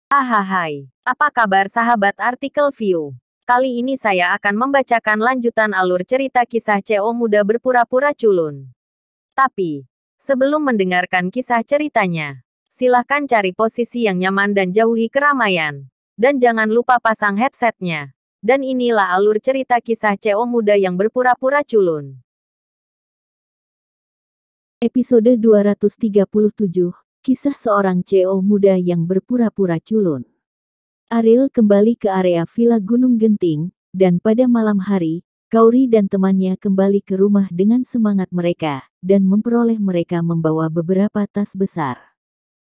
Hai, apa kabar sahabat artikel view? Kali ini saya akan membacakan lanjutan alur cerita kisah CO muda berpura-pura culun. Tapi, sebelum mendengarkan kisah ceritanya, silahkan cari posisi yang nyaman dan jauhi keramaian. Dan jangan lupa pasang headsetnya. Dan inilah alur cerita kisah CO muda yang berpura-pura culun. Episode 237, Kisah seorang CO muda yang berpura-pura culun. Ariel kembali ke area Villa Gunung Genting, dan pada malam hari, Kauri dan temannya kembali ke rumah dengan semangat mereka, dan memperoleh mereka membawa beberapa tas besar.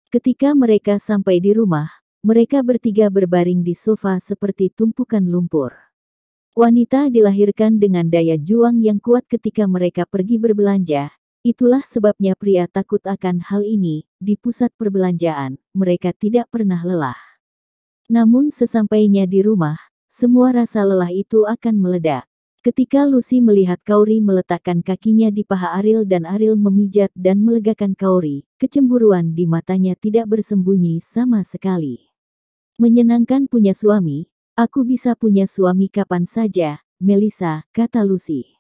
Ketika mereka sampai di rumah, mereka bertiga berbaring di sofa seperti tumpukan lumpur. Wanita dilahirkan dengan daya juang yang kuat ketika mereka pergi berbelanja. Itulah sebabnya pria takut akan hal ini. Di pusat perbelanjaan, mereka tidak pernah lelah. Namun sesampainya di rumah, semua rasa lelah itu akan meledak. Ketika Lucy melihat Kauri meletakkan kakinya di paha Ariel dan Ariel memijat dan melegakan Kauri, kecemburuan di matanya tidak bersembunyi sama sekali. Menyenangkan punya suami, aku bisa punya suami kapan saja, Melissa, kata Lucy.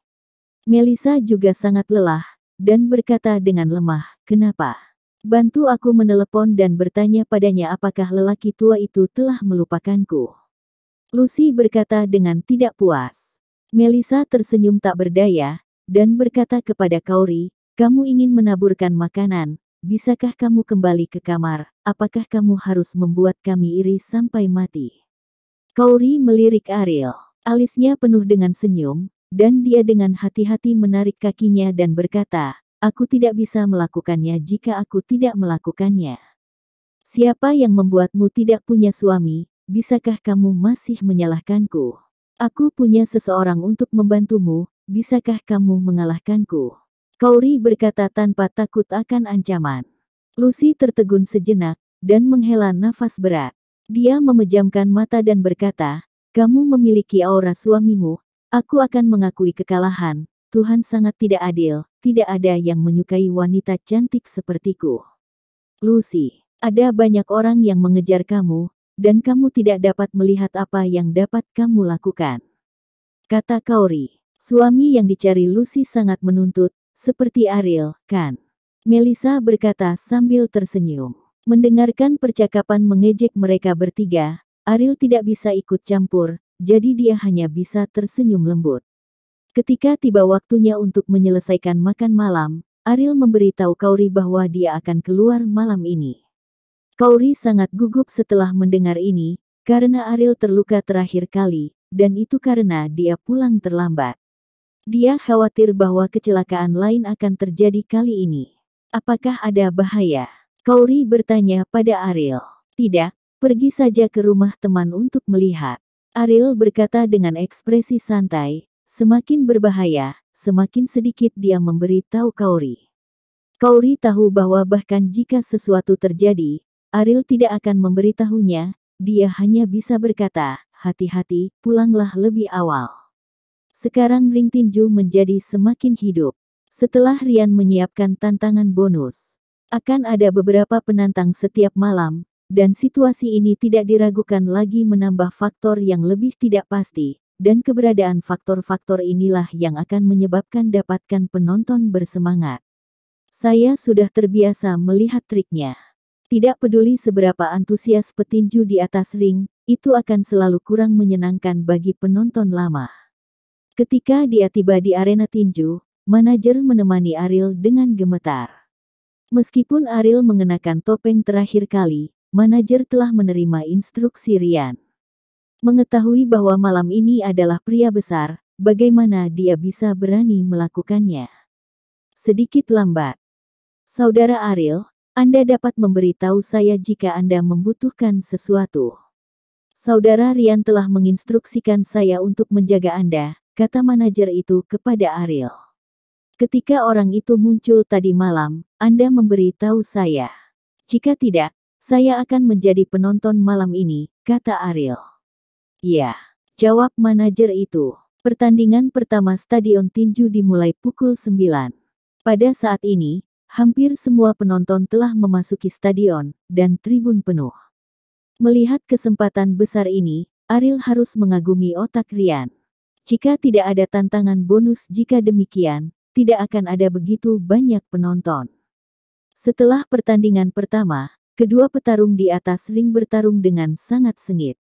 Melissa juga sangat lelah, dan berkata dengan lemah, kenapa? Bantu aku menelepon dan bertanya padanya apakah lelaki tua itu telah melupakanku. Lucy berkata dengan tidak puas. Melissa tersenyum tak berdaya, dan berkata kepada Kauri, kamu ingin menaburkan makanan, bisakah kamu kembali ke kamar, apakah kamu harus membuat kami iri sampai mati? Kauri melirik Ariel, alisnya penuh dengan senyum, dan dia dengan hati-hati menarik kakinya dan berkata, aku tidak bisa melakukannya jika aku tidak melakukannya. Siapa yang membuatmu tidak punya suami, bisakah kamu masih menyalahkanku? Aku punya seseorang untuk membantumu, bisakah kamu mengalahkanku? Kauri berkata tanpa takut akan ancaman. Lucy tertegun sejenak, dan menghela nafas berat. Dia memejamkan mata dan berkata, kamu memiliki aura suamimu, aku akan mengakui kekalahan, Tuhan sangat tidak adil, tidak ada yang menyukai wanita cantik sepertiku. Lucy, ada banyak orang yang mengejar kamu, dan kamu tidak dapat melihat apa yang dapat kamu lakukan. Kata Kauri, suami yang dicari Lucy sangat menuntut, seperti Ariel, kan? Melissa berkata sambil tersenyum. Mendengarkan percakapan mengejek mereka bertiga, Ariel tidak bisa ikut campur, jadi dia hanya bisa tersenyum lembut. Ketika tiba waktunya untuk menyelesaikan makan malam, Ariel memberitahu Kauri bahwa dia akan keluar malam ini. Kauri sangat gugup setelah mendengar ini, karena Ariel terluka terakhir kali, dan itu karena dia pulang terlambat. Dia khawatir bahwa kecelakaan lain akan terjadi kali ini. Apakah ada bahaya? Kauri bertanya pada Ariel. Tidak, pergi saja ke rumah teman untuk melihat. Ariel berkata dengan ekspresi santai, semakin berbahaya, semakin sedikit dia memberi tahu Kauri. Kauri tahu bahwa bahkan jika sesuatu terjadi, Ariel tidak akan memberitahunya, dia hanya bisa berkata, hati-hati, pulanglah lebih awal. Sekarang ring tinju menjadi semakin hidup. Setelah Rian menyiapkan tantangan bonus, akan ada beberapa penantang setiap malam, dan situasi ini tidak diragukan lagi menambah faktor yang lebih tidak pasti, dan keberadaan faktor-faktor inilah yang akan menyebabkan dapatkan penonton bersemangat. Saya sudah terbiasa melihat triknya. Tidak peduli seberapa antusias petinju di atas ring, itu akan selalu kurang menyenangkan bagi penonton lama. Ketika dia tiba di arena tinju, manajer menemani Ariel dengan gemetar. Meskipun Ariel mengenakan topeng terakhir kali, manajer telah menerima instruksi Rian. Mengetahui bahwa malam ini adalah pria besar, bagaimana dia bisa berani melakukannya? Sedikit lambat. Saudara Ariel, Anda dapat memberitahu saya jika Anda membutuhkan sesuatu. Saudara Rian telah menginstruksikan saya untuk menjaga Anda, kata manajer itu kepada Ariel. Ketika orang itu muncul tadi malam, Anda memberitahu saya. Jika tidak, saya akan menjadi penonton malam ini, kata Ariel. Iya, jawab manajer itu. Pertandingan pertama stadion tinju dimulai pukul 9. Pada saat ini, hampir semua penonton telah memasuki stadion, dan tribun penuh. Melihat kesempatan besar ini, Ariel harus mengagumi otak Ryan. Jika tidak ada tantangan bonus, jika demikian, tidak akan ada begitu banyak penonton. Setelah pertandingan pertama, kedua petarung di atas ring bertarung dengan sangat sengit.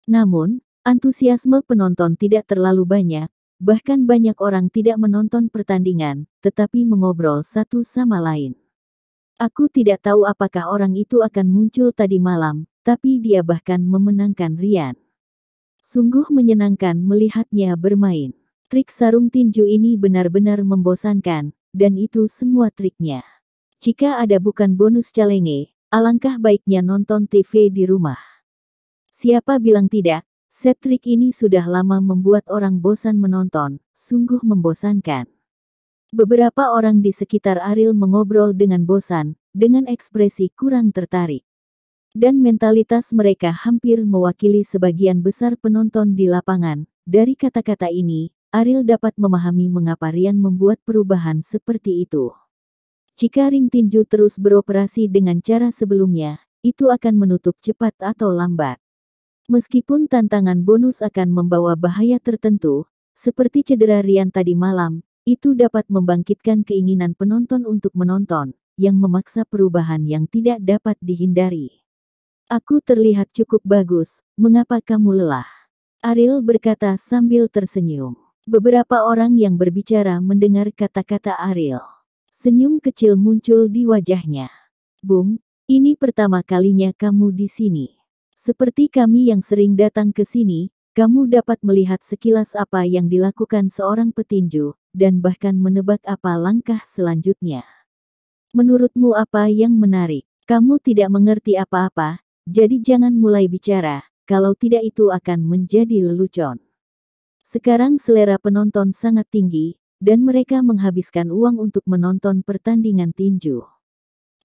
Namun, antusiasme penonton tidak terlalu banyak, bahkan banyak orang tidak menonton pertandingan, tetapi mengobrol satu sama lain. Aku tidak tahu apakah orang itu akan muncul tadi malam, tapi dia bahkan memenangkan Ryan. Sungguh menyenangkan melihatnya bermain. Trik sarung tinju ini benar-benar membosankan, dan itu semua triknya. Jika ada bukan bonus challenge, alangkah baiknya nonton TV di rumah. Siapa bilang tidak? Set trik ini sudah lama membuat orang bosan menonton, sungguh membosankan. Beberapa orang di sekitar Ariel mengobrol dengan bosan, dengan ekspresi kurang tertarik. Dan mentalitas mereka hampir mewakili sebagian besar penonton di lapangan. Dari kata-kata ini, Ariel dapat memahami mengapa Ryan membuat perubahan seperti itu. Jika ring tinju terus beroperasi dengan cara sebelumnya, itu akan menutup cepat atau lambat. Meskipun tantangan bonus akan membawa bahaya tertentu, seperti cedera Ryan tadi malam, itu dapat membangkitkan keinginan penonton untuk menonton, yang memaksa perubahan yang tidak dapat dihindari. Aku terlihat cukup bagus, mengapa kamu lelah? Ariel berkata sambil tersenyum. Beberapa orang yang berbicara mendengar kata-kata Ariel. Senyum kecil muncul di wajahnya. Bung, ini pertama kalinya kamu di sini. Seperti kami yang sering datang ke sini, kamu dapat melihat sekilas apa yang dilakukan seorang petinju, dan bahkan menebak apa langkah selanjutnya. Menurutmu apa yang menarik? Kamu tidak mengerti apa-apa, jadi jangan mulai bicara, kalau tidak itu akan menjadi lelucon. Sekarang selera penonton sangat tinggi, dan mereka menghabiskan uang untuk menonton pertandingan tinju.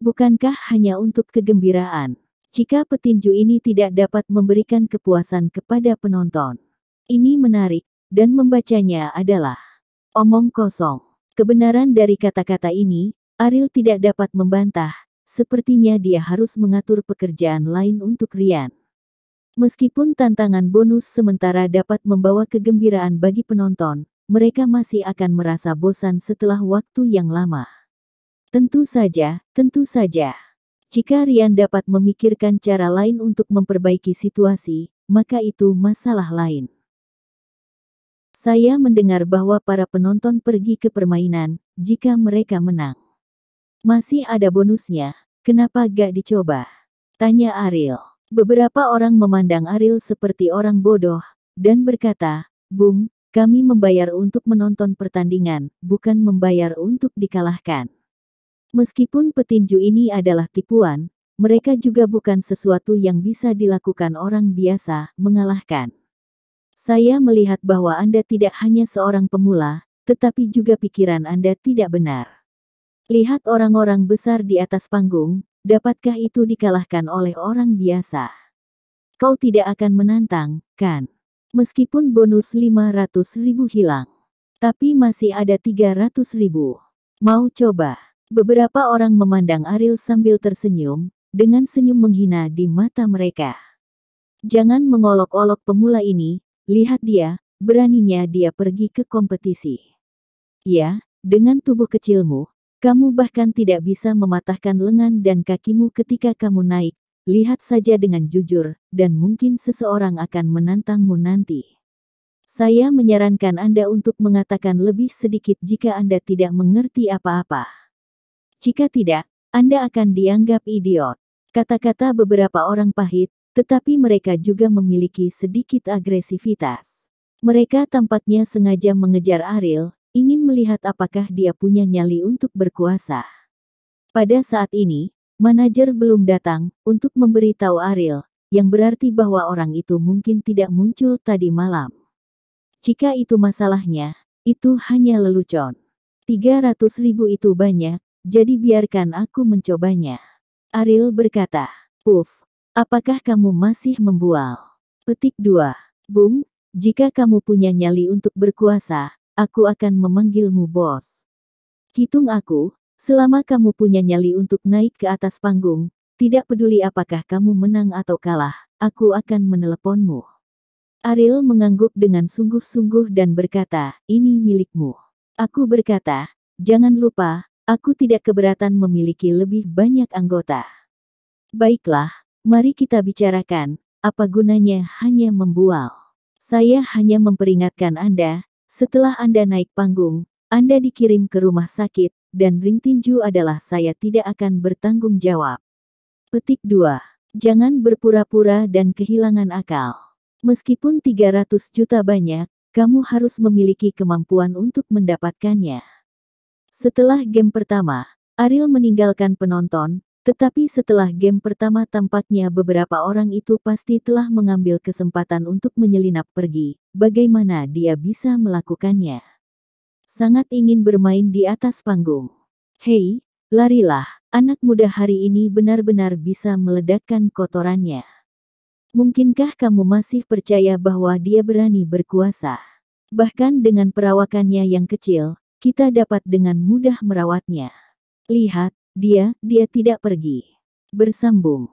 Bukankah hanya untuk kegembiraan? Jika petinju ini tidak dapat memberikan kepuasan kepada penonton. Ini menarik, dan membacanya adalah omong kosong. Kebenaran dari kata-kata ini, Ariel tidak dapat membantah, sepertinya dia harus mengatur pekerjaan lain untuk Ryan. Meskipun tantangan bonus sementara dapat membawa kegembiraan bagi penonton, mereka masih akan merasa bosan setelah waktu yang lama. Tentu saja, tentu saja. Jika Ryan dapat memikirkan cara lain untuk memperbaiki situasi, maka itu masalah lain. Saya mendengar bahwa para penonton pergi ke permainan, jika mereka menang. Masih ada bonusnya, kenapa gak dicoba? Tanya Ariel. Beberapa orang memandang Ariel seperti orang bodoh, dan berkata, Bung, kami membayar untuk menonton pertandingan, bukan membayar untuk dikalahkan. Meskipun petinju ini adalah tipuan, mereka juga bukan sesuatu yang bisa dilakukan orang biasa, mengalahkan. Saya melihat bahwa Anda tidak hanya seorang pemula, tetapi juga pikiran Anda tidak benar. Lihat orang-orang besar di atas panggung, dapatkah itu dikalahkan oleh orang biasa? Kau tidak akan menantang, kan? Meskipun bonus 500.000 hilang. Tapi masih ada 300.000. Mau coba? Beberapa orang memandang Ariel sambil tersenyum, dengan senyum menghina di mata mereka. Jangan mengolok-olok pemula ini, lihat dia, beraninya dia pergi ke kompetisi. Ya, dengan tubuh kecilmu, kamu bahkan tidak bisa mematahkan lengan dan kakimu ketika kamu naik, lihat saja dengan jujur, dan mungkin seseorang akan menantangmu nanti. Saya menyarankan Anda untuk mengatakan lebih sedikit jika Anda tidak mengerti apa-apa. Jika tidak, Anda akan dianggap idiot. Kata-kata beberapa orang pahit, tetapi mereka juga memiliki sedikit agresivitas. Mereka tampaknya sengaja mengejar Ariel, ingin melihat apakah dia punya nyali untuk berkuasa. Pada saat ini, manajer belum datang untuk memberitahu Ariel, yang berarti bahwa orang itu mungkin tidak muncul tadi malam. Jika itu masalahnya, itu hanya lelucon. 300.000 itu banyak. Jadi biarkan aku mencobanya. Ariel berkata, Puff, apakah kamu masih membual? Petik 2. Bung, jika kamu punya nyali untuk berkuasa, aku akan memanggilmu bos. Hitung aku, selama kamu punya nyali untuk naik ke atas panggung, tidak peduli apakah kamu menang atau kalah, aku akan meneleponmu. Ariel mengangguk dengan sungguh-sungguh dan berkata, ini milikmu. Aku berkata, jangan lupa, aku tidak keberatan memiliki lebih banyak anggota. Baiklah, mari kita bicarakan, apa gunanya hanya membual. Saya hanya memperingatkan Anda, setelah Anda naik panggung, Anda dikirim ke rumah sakit, dan ring tinju adalah saya tidak akan bertanggung jawab. Petik 2. Jangan berpura-pura dan kehilangan akal. Meskipun 300 juta banyak, kamu harus memiliki kemampuan untuk mendapatkannya. Setelah game pertama, Ariel meninggalkan penonton, tetapi setelah game pertama tampaknya beberapa orang itu pasti telah mengambil kesempatan untuk menyelinap pergi. Bagaimana dia bisa melakukannya? Sangat ingin bermain di atas panggung. Hei, larilah, anak muda hari ini benar-benar bisa meledakkan kotorannya. Mungkinkah kamu masih percaya bahwa dia berani berkuasa? Bahkan dengan perawakannya yang kecil, kita dapat dengan mudah merawatnya. Lihat, dia tidak pergi. Bersambung.